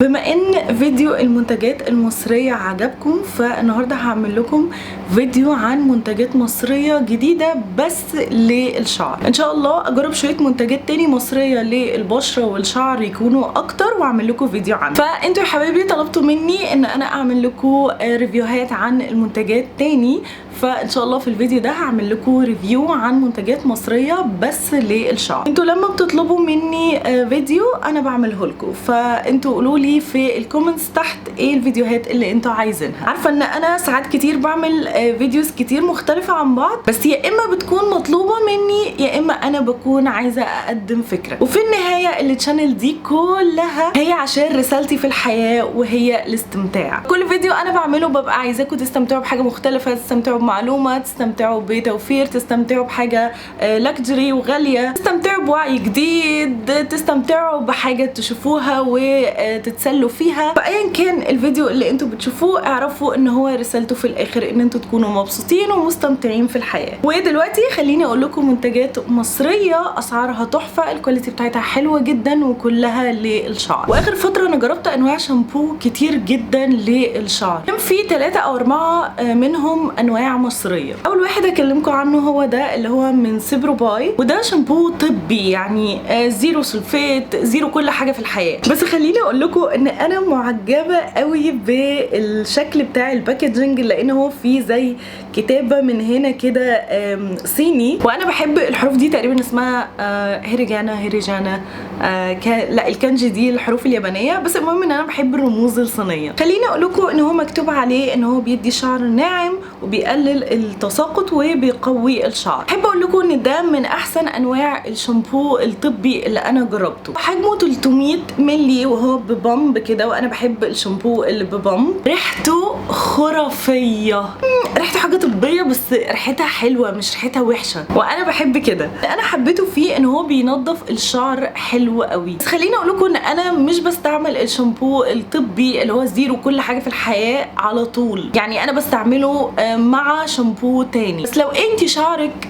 بما ان فيديو المنتجات المصرية عجبكم، فالنهاردة هعمل لكم فيديو عن منتجات مصرية جديدة بس للشعر. ان شاء الله اجرب شوية منتجات تاني مصرية للبشرة والشعر يكونوا اكتر واعمل لكم فيديو عنه. فانتوا يا حبايبي طلبتوا مني ان انا اعمل لكم ريفيوهات عن المنتجات تاني، فان شاء الله في الفيديو ده هعمل لكم ريفيو عن منتجات مصريه بس للشعر. انتوا لما بتطلبوا مني فيديو انا بعمله لكم، فانتوا قولوا لي في الكومنتس تحت ايه الفيديوهات اللي انتوا عايزينها. عارفه ان انا ساعات كتير بعمل فيديوز كتير مختلفه عن بعض، بس يا اما بتكون مطلوبه مني يا اما انا بكون عايزه اقدم فكره. وفي النهايه التشانل دي كلها هي عشان رسالتي في الحياه وهي الاستمتاع. كل فيديو انا بعمله ببقى عايزاكم تستمتعوا بحاجه مختلفه، تستمتعوا معلومة، تستمتعوا بتوفير، تستمتعوا بحاجة لكجري وغالية، تستمتعوا بوعي جديد، تستمتعوا بحاجة تشوفوها وتتسلوا فيها. فأيا كان الفيديو اللي انتوا بتشوفوه اعرفوا ان هو رسالته في الاخر ان انتوا تكونوا مبسوطين ومستمتعين في الحياة. ودلوقتي خليني اقول لكم منتجات مصرية اسعارها تحفة، الكواليتي بتاعتها حلوة جدا وكلها للشعر. واخر فترة انا جربت انواع شامبو كتير جدا للشعر، كان في 3 أو 4 منهم انواع مصريه. اول واحد اكلمكم عنه هو ده اللي هو من سيبرو باي، وده شامبو طبي يعني زيرو سلفيت، زيرو كل حاجه في الحياه. بس خليني اقول لكم ان انا معجبه قوي بالشكل بتاع الباكجينج، لان هو فيه زي كتابه من هنا كده صيني، وانا بحب الحروف دي تقريبا اسمها هيريجانا لا الكانجي دي الحروف اليابانيه، بس المهم ان انا بحب الرموز الصينيه. خليني اقول لكم ان هو مكتوب عليه ان هو بيدي شعر ناعم وبيقلل التساقط وبيقوي الشعر. احب اقول لكم ان ده من احسن انواع الشامبو الطبي اللي انا جربته. حجمه 300 مللي وهو ببامب كده، وانا بحب الشامبو اللي ببامب. ريحته خرافيه، ريحته حاجه طبيه بس ريحتها حلوه مش ريحتها وحشه، وانا بحب كده. انا حبيته فيه ان هو بينظف الشعر حلو قوي. بس خليني اقول لكم ان انا مش بستعمل الشامبو الطبي اللي هو زيرو كل حاجه في الحياه على طول، يعني انا بستعمله مع شامبو تاني. بس لو انت شعرك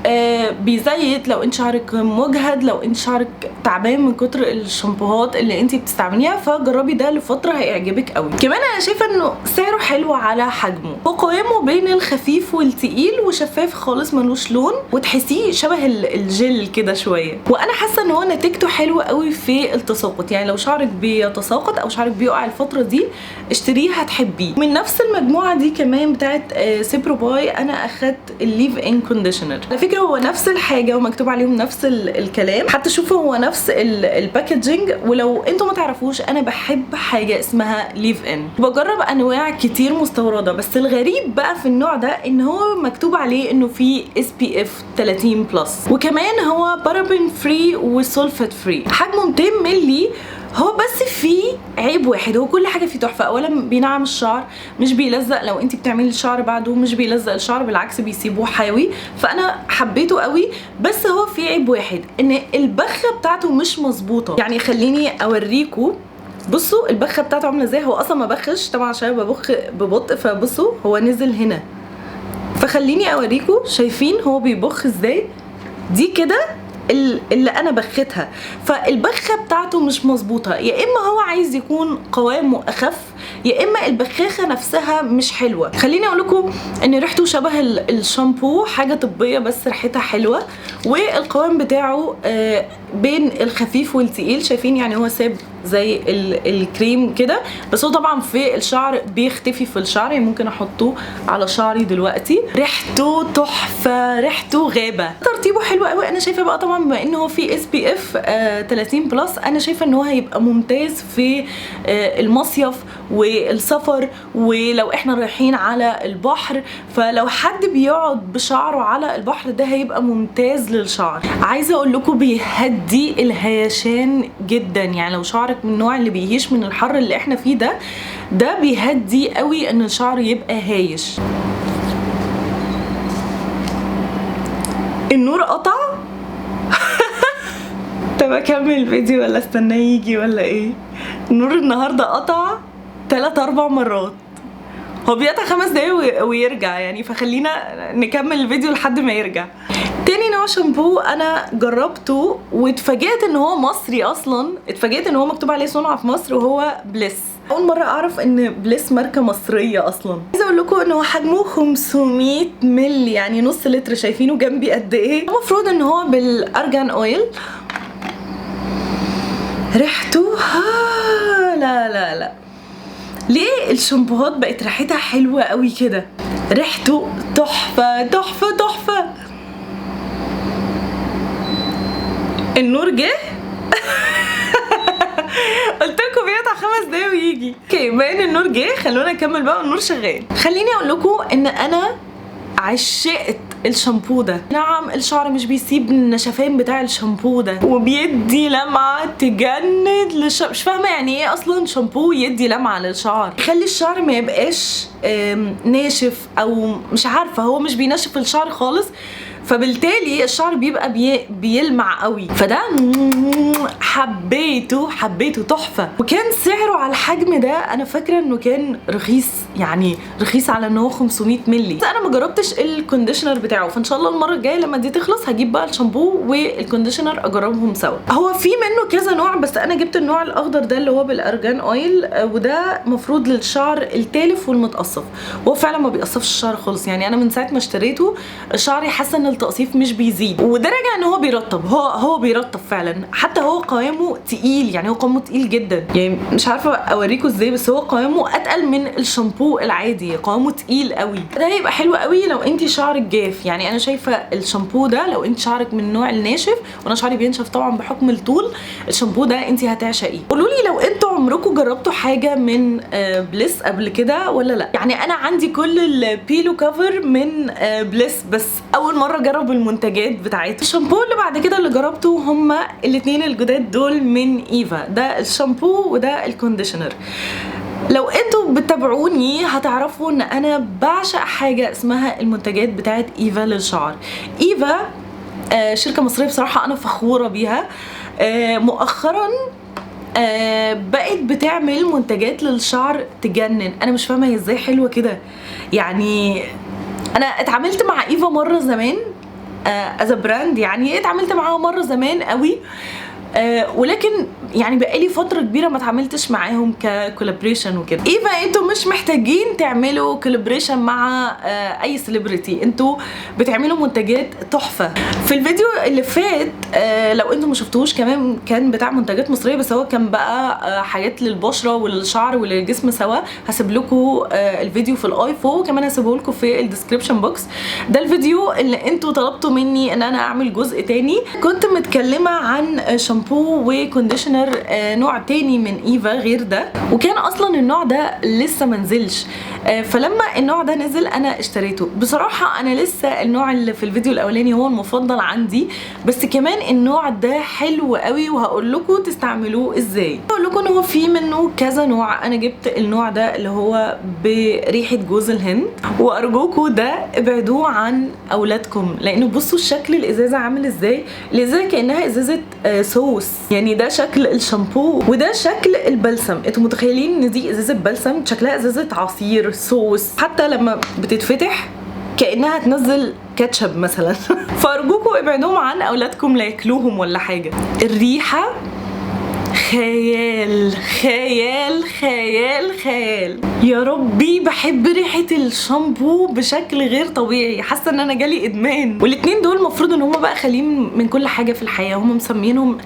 بيزيت، لو انت شعرك مجهد، لو انت شعرك تعبان من كتر الشامبوهات اللي انت بتستعمليها، فجربي ده لفتره هيعجبك قوي. كمان انا شايفه انه سعره حلو على حجمه، وقوامه بين الخفيف والتقيل وشفاف خالص ملوش لون، وتحسيه شبه الجل كده شويه. وانا حاسه ان هو نتيجته حلوه قوي في التساقط، يعني لو شعرك بيتساقط او شعرك بيقع الفتره دي اشتريه هتحبيه. من نفس المجموعه دي كمان بتاعت سيبرو باي انا اخدت الليف ان كونديشنر. على فكره هو نفس الحاجه ومكتوب عليهم نفس الكلام، حتى شوفوا هو نفس الباكجينج. ولو انتوا ما تعرفوش انا بحب حاجه اسمها ليف ان، بجرب انواع كتير مستورده، بس الغريب بقى في النوع ده ان هو مكتوب عليه انه فيه SPF 30 بلس، وكمان هو بارابين فري وسولفات فري. حجمه 200 مللي. هو بس فيه عيب واحد، هو كل حاجه فيه تحفه. اولا بينعم الشعر، مش بيلزق لو انت بتعملي الشعر بعده، مش بيلزق الشعر بالعكس بيسيبوه حاوي، فانا حبيته قوي. بس هو فيه عيب واحد، ان البخه بتاعته مش مظبوطه. يعني خليني اوريكم، بصوا البخه بتاعته عامله ازاي. هو اصلا ما بخش طبعا عشان ببخ ببطء، فبصوا هو نزل هنا. فخليني اوريكم، شايفين هو بيبخ ازاي؟ دي كده اللي انا بختها، فالبخه بتاعته مش مظبوطه. يا اما هو عايز يكون قوامه اخف، يا اما البخاخه نفسها مش حلوه. خليني اقول لكم ان ريحته شبه الشامبو، حاجه طبيه بس ريحتها حلوه، والقوام بتاعه بين الخفيف والتقيل. شايفين يعني هو ساب زي الكريم كده، بس هو طبعا في الشعر بيختفي في الشعر. يعني ممكن احطه على شعري دلوقتي. ريحته تحفه، ريحته غابه، ترطيبه حلو قوي. انا شايفه بقى طبعا بما ان هو في SPF 30 بلس، انا شايفه ان هو هيبقى ممتاز في المصيف والسفر، ولو احنا رايحين على البحر. فلو حد بيقعد بشعره على البحر ده هيبقى ممتاز للشعر. عايزه اقول لكم بيهدي الهيشان جدا، يعني لو شعرك من النوع اللي بيهيش من الحر اللي احنا فيه ده بيهدي قوي ان الشعر يبقى هايش. النور قطع. طب اكمل الفيديو ولا استناه يجي ولا ايه؟ النور النهارده قطع 3-4 مرات. هو بيقطع 5 دقايق ويرجع يعني، فخلينا نكمل الفيديو لحد ما يرجع. تاني نوع شامبو انا جربته واتفاجئت ان هو مصري اصلا، اتفاجئت ان هو مكتوب عليه صنع في مصر، وهو بليس. اول مره اعرف ان بليس ماركه مصريه اصلا. عايزه اقول لكم ان هو حجمه 500 مللي يعني نص لتر، شايفينه جنبي قد ايه. المفروض ان هو بالارجان اويل. ريحته لا لا لا، ليه الشامبوهات بقت ريحتها حلوه قوي كده؟ ريحته تحفه تحفه تحفه. النور جه. قلت لكم بيقطع 5 دقايق ويجي. اوكي باين النور جه، خلونا نكمل بقى والنور شغال. خليني اقول لكم ان انا عشقت الشامبو ده. نعم الشعر مش بيسيب النشفان بتاع الشامبو ده، وبيدي لمعه تجند للشعر. مش فاهمه يعني ايه اصلا شامبو يدي لمعه للشعر، يخلي الشعر ما يبقاش ناشف، او مش عارفه، هو مش بينشف الشعر خالص، فبالتالي الشعر بيبقى بيلمع قوي. فده حبيته تحفه. وكان سعره على الحجم ده انا فاكره انه كان رخيص، يعني رخيص على ان هو 500 مللي. بس انا ما جربتش الكونديشنر بتاعه، فان شاء الله المره الجايه لما دي تخلص هجيب بقى الشامبو والكونديشنر اجربهم سوا. هو في منه كذا نوع، بس انا جبت النوع الاخضر ده اللي هو بالارجان اويل، وده مفروض للشعر التالف والمتقصف. هو فعلا ما بيقصفش الشعر خالص، يعني انا من ساعه ما اشتريته شعري حاسه ان التقصيف مش بيزيد، وده راجع ان هو بيرطب. هو بيرطب فعلا. حتى هو قوامه تقيل، يعني هو قوامه تقيل جدا، يعني مش عارفه اوريكم ازاي، بس هو قوامه اتقل من الشامبو العادي، قوامه تقيل قوي. ده هيبقى حلو قوي لو انت شعرك جاف. يعني انا شايفه الشامبو ده لو انت شعرك من النوع الناشف، وانا شعري بينشف طبعا بحكم الطول، الشامبو ده انت هتعشقيه. قولوا لي لو انتوا عمركم جربتوا حاجه من بليس قبل كده ولا لا. يعني انا عندي كل البيلو كفر من بليس، بس اول مره اجرب المنتجات بتاعتهم. الشامبو اللي بعد كده اللي جربته هما الاثنين الجداد دول من ايفا، ده الشامبو وده الكونديشنر. لو انتوا بتتابعوني هتعرفوا ان انا بعشق حاجه اسمها المنتجات بتاعت ايفا للشعر. ايفا شركه مصريه بصراحه انا فخوره بيها. مؤخرا بقت بتعمل منتجات للشعر تجنن. انا مش فاهمه هي ازاي حلوه كده. يعني انا اتعاملت مع ايفا مره زمان از براند، يعني اتعاملت معاها مره زمان قوي، ولكن يعني بقالي فتره كبيره ما اتعاملتش معاهم ككولابريشن وكده. ايفا انتوا مش محتاجين تعملوا كولابريشن مع اي سيلبرتي، انتوا بتعملوا منتجات تحفه. في الفيديو اللي فات لو انتوا ما شفتوش كمان كان بتاع منتجات مصريه، بس هو كان بقى حاجات للبشره وللشعر وللجسم سوا. هسيب لكم الفيديو في الايفون، وكمان هسيبه لكم في الديسكريبشن بوكس. ده الفيديو اللي انتوا طلبتوا مني ان انا اعمل جزء تاني. كنت متكلمه عن شامبو وكونديشنر نوع تاني من ايفا غير ده، وكان اصلا النوع ده لسه منزلش، فلما النوع ده نزل انا اشتريته. بصراحه انا لسه النوع اللي في الفيديو الاولاني هو المفضل عندي، بس كمان النوع ده حلو قوي وهقول لكم تستعملوه ازاي. هقول لكم ان هو في منه كذا نوع. انا جبت النوع ده اللي هو بريحه جوز الهند، وارجوكم ده ابعدوه عن اولادكم، لانه بصوا شكل الازازه عامل ازاي. الازازه كانها ازازه صوص، يعني ده شكل الشامبو وده شكل البلسم. انتوا متخيلين ان دي ازازه بلسم، شكلها ازازه عصير صوص، حتى لما بتتفتح كانها تنزل كاتشب مثلا. فارجوكم ابعدوهم عن اولادكم لا ياكلوهم ولا حاجه. الريحه خيال خيال خيال خيال. يا ربي بحب ريحه الشامبو بشكل غير طبيعي، حاسه ان انا جالي ادمان. والاتنين دول المفروض ان هم بقى خاليين من كل حاجه في الحياه، هم مسمينهم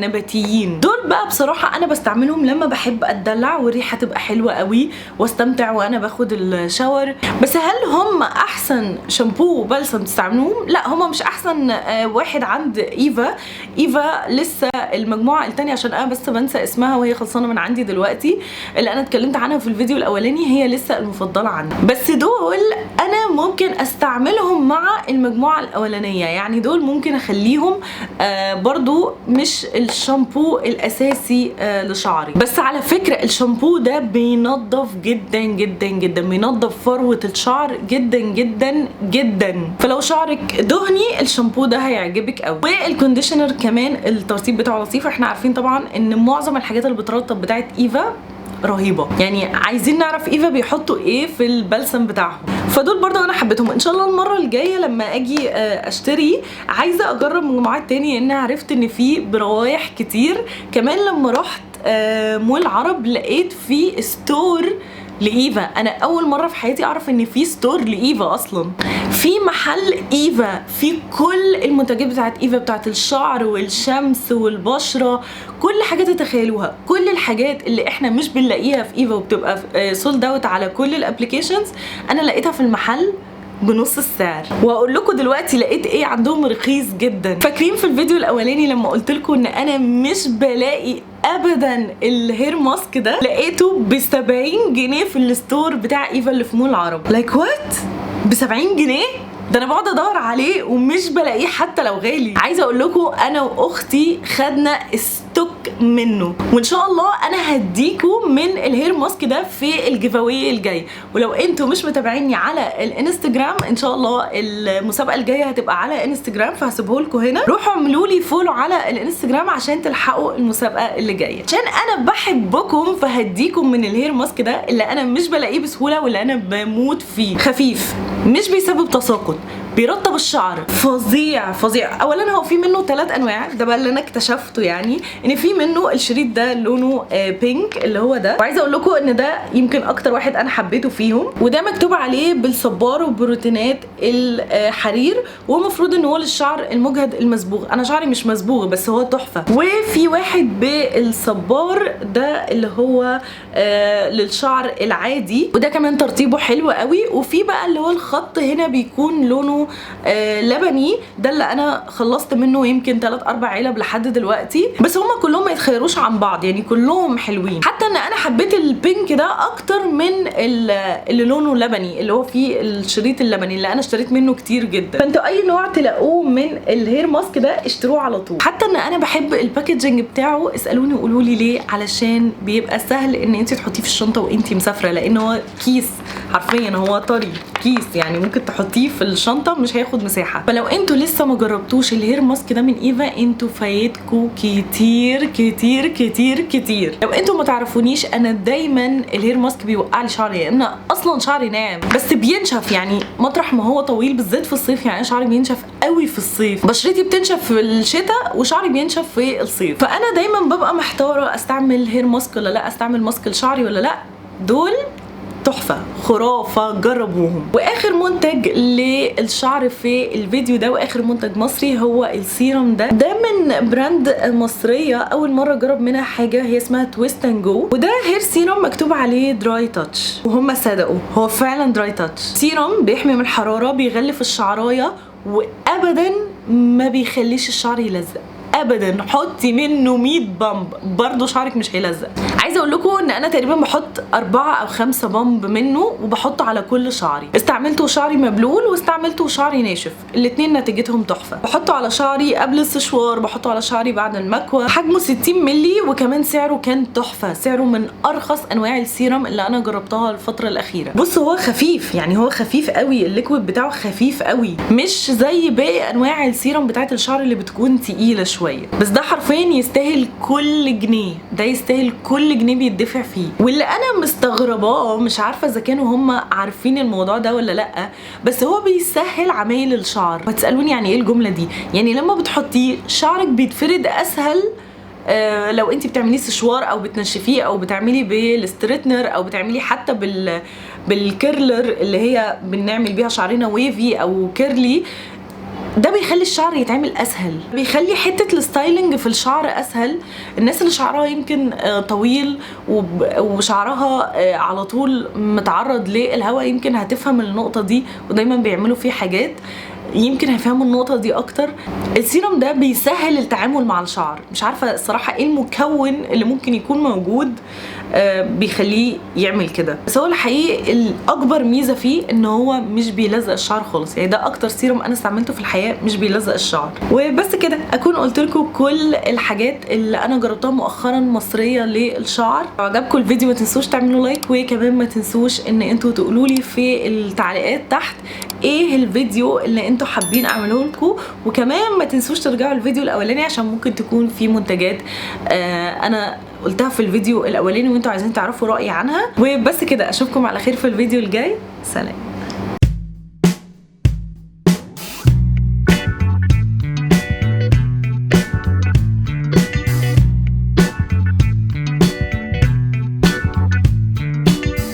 نباتيين. دول بقى بصراحه انا بستعملهم لما بحب اتدلع والريحه تبقى حلوه قوي واستمتع وانا باخد الشاور. بس هل هم احسن شامبو وبلسم تستعملوهم؟ لا، هم مش احسن واحد عند ايفا. ايفا لسه المجموعه التانية عشان انا بس بنسى اسمها وهي خلصانه من عندي دلوقتي، اللي انا اتكلمت عنها في الفيديو الاولاني، هي لسه المفضله عندي. بس دول انا ممكن استعملهم مع المجموعه الاولانيه، يعني دول ممكن اخليهم برضو مش الشامبو الاساسي لشعري. بس على فكره الشامبو ده بينظف جدا جدا جدا، بينظف فروه الشعر جدا جدا جدا. فلو شعرك دهني الشامبو ده هيعجبك قوي. والكونديشنر كمان الترطيب بتاعه لطيف. احنا عارفين طبعا ان معظم الحاجات اللي بترطب بتاعت ايفا رهيبه. يعني عايزين نعرف ايفا بيحطوا ايه في البلسم بتاعهم، فدول برضه انا حبيتهم. ان شاء الله المره الجايه لما اجي اشتري عايزه اجرب مجموعات تاني، لان عرفت ان في بروايح كتير. كمان لما رحت مول عرب لقيت في ستور لإيفا. انا اول مره في حياتي اعرف ان في ستور لإيفا اصلا، في محل إيفا في كل المنتجات بتاعت إيفا، بتاعت الشعر والشمس والبشره، كل حاجه تتخيلوها. كل الحاجات اللي احنا مش بنلاقيها في إيفا وبتبقى سولد اوت على كل الابليكيشنز انا لقيتها في المحل بنص السعر. واقول لكم دلوقتي لقيت ايه عندهم رخيص جدا. فاكرين في الفيديو الاولاني لما قلت لكم ان انا مش بلاقي ابدا الهير ماسك ده؟ لقيته ب 70 جنيه في الستور بتاع إيفا اللي في مول العرب. لايك وات؟ ب 70 جنيه؟ ده انا بقعد ادور عليه ومش بلاقيه حتى لو غالي. عايزه اقول لكم انا واختي خدنا ستوك منه، وان شاء الله انا هديكم من الهير ماسك ده في الجيف اواي الجاي. ولو انتوا مش متابعيني على الانستجرام ان شاء الله المسابقه الجايه هتبقى على انستجرام، فهسيبه لكم هنا. روحوا اعملوا لي فولو على الانستجرام عشان تلحقوا المسابقه اللي جايه. عشان انا بحبكم فهديكم من الهير ماسك ده اللي انا مش بلاقيه بسهوله واللي انا بموت فيه. خفيف، مش بيسبب تساقط، بيرطب الشعر، فظيع فظيع. اولا هو في منه 3 انواع، ده بقى اللي انا اكتشفته، يعني ان في منه الشريط ده لونه بينك اللي هو ده، وعايزه اقول لكم ان ده يمكن اكتر واحد انا حبيته فيهم. وده مكتوب عليه بالصبار وبروتينات الحرير، ومفروض ان هو للشعر المجهد المصبوغ. انا شعري مش مصبوغ بس هو تحفه. وفي واحد بالصبار ده اللي هو للشعر العادي، وده كمان ترطيبه حلو قوي. وفي بقى اللي هو الخط هنا بيكون لونه لبني، ده اللي انا خلصت منه يمكن 3-4 علب لحد دلوقتي، بس هما كلهم ما يتخيروش عن بعض، يعني كلهم حلوين. حتى ان انا حبيت البينك ده اكتر من اللي لونه لبني اللي هو فيه الشريط اللبني اللي انا اشتريت منه كتير جدا. فانتوا اي نوع تلاقوه من الهير ماسك ده اشتروه على طول. حتى ان انا بحب الباكجينج بتاعه، اسالوني وقولوا لي ليه، علشان بيبقى سهل ان انت تحطيه في الشنطه وانت مسافره، لان هو كيس حرفيا، هو طري كيس، يعني ممكن تحطيه في الشنطه مش هياخد مساحه. فلو انتوا لسه ما جربتوش الهير ماسك ده من إيفا انتوا فايتكوا كتير كتير كتير كتير. لو انتوا ما تعرفونيش انا دايما الهير ماسك بيوقع لي شعري، لان انا اصلا شعري ناعم بس بينشف، يعني مطرح ما هو طويل بالذات في الصيف، يعني شعري بينشف قوي في الصيف، بشرتي بتنشف في الشتاء وشعري بينشف في الصيف. فانا دايما ببقى محتاره استعمل هير ماسك ولا لا، استعمل ماسك لشعري ولا لا. دول تحفه خرافه، جربوهم. واخر منتج للشعر في الفيديو ده واخر منتج مصري هو السيرم ده من براند مصريه، اول مره اجرب منها حاجه، هي اسمها تويست اند جو. وده هير سيرم مكتوب عليه دراي تاتش، وهم صدقوا هو فعلا دراي تاتش. سيرم بيحمي من الحراره، بيغلف الشعرايه، وابدا ما بيخليش الشعر يلزق ابدا. حطي منه 100 بامب برضو شعرك مش هيلزق. عايزه اقول لكم ان انا تقريبا بحط 4 أو 5 بامب منه وبحطه على كل شعري. استعملته شعري مبلول واستعملته شعري ناشف، الاتنين نتيجتهم تحفه. بحطه على شعري قبل السشوار، بحطه على شعري بعد المكوى. حجمه 60 مللي، وكمان سعره كان تحفه، سعره من ارخص انواع السيرم اللي انا جربتها الفتره الاخيره. بصوا هو خفيف، يعني هو خفيف قوي، الليكويد بتاعه خفيف قوي، مش زي باقي انواع السيرم بتاعت الشعر اللي بتكون تقيله شويه. بس ده حرفيا يستاهل كل جنيه، ده يستاهل كل جنيه بيدفع فيه. واللي انا مستغرباه، مش عارفه اذا كانوا هم عارفين الموضوع ده ولا لا، بس هو بيسهل عمايل الشعر. وتسالوني يعني ايه الجمله دي؟ يعني لما بتحطيه شعرك بيتفرد اسهل. لو انت بتعمليه سشوار او بتنشفيه او بتعملي بالستريتنر او بتعملي حتى بالكيرلر اللي هي بنعمل بيها شعرنا ويفي او كيرلي، ده بيخلي الشعر يتعمل اسهل، بيخلي حته الستايلنج في الشعر اسهل. الناس اللي شعرها يمكن طويل وشعرها على طول متعرض للهواء يمكن هتفهم النقطه دي، ودايما بيعملوا فيه حاجات يمكن هيفهموا النقطه دي اكتر. السيرم ده بيسهل التعامل مع الشعر. مش عارفه الصراحه ايه المكون اللي ممكن يكون موجود بيخليه يعمل كده، بس هو الحقيقي الاكبر ميزه فيه ان هو مش بيلزق الشعر خالص. يعني ده اكتر سيرم انا استعملته في الحياه مش بيلزق الشعر. وبس كده اكون قلت لكم كل الحاجات اللي انا جربتها مؤخرا مصريه للشعر. لو عجبكم الفيديو ما تنسوش تعملوا لايك، وكمان ما تنسوش ان انتوا تقولوا لي في التعليقات تحت ايه الفيديو اللي انتوا حابين اعمله لكم. وكمان ما تنسوش ترجعوا الفيديو الاولاني عشان ممكن تكون في منتجات انا قلتها في الفيديو الاولاني وانتوا عايزين تعرفوا رايي عنها. وبس كده، اشوفكم على خير في الفيديو الجاي. سلام.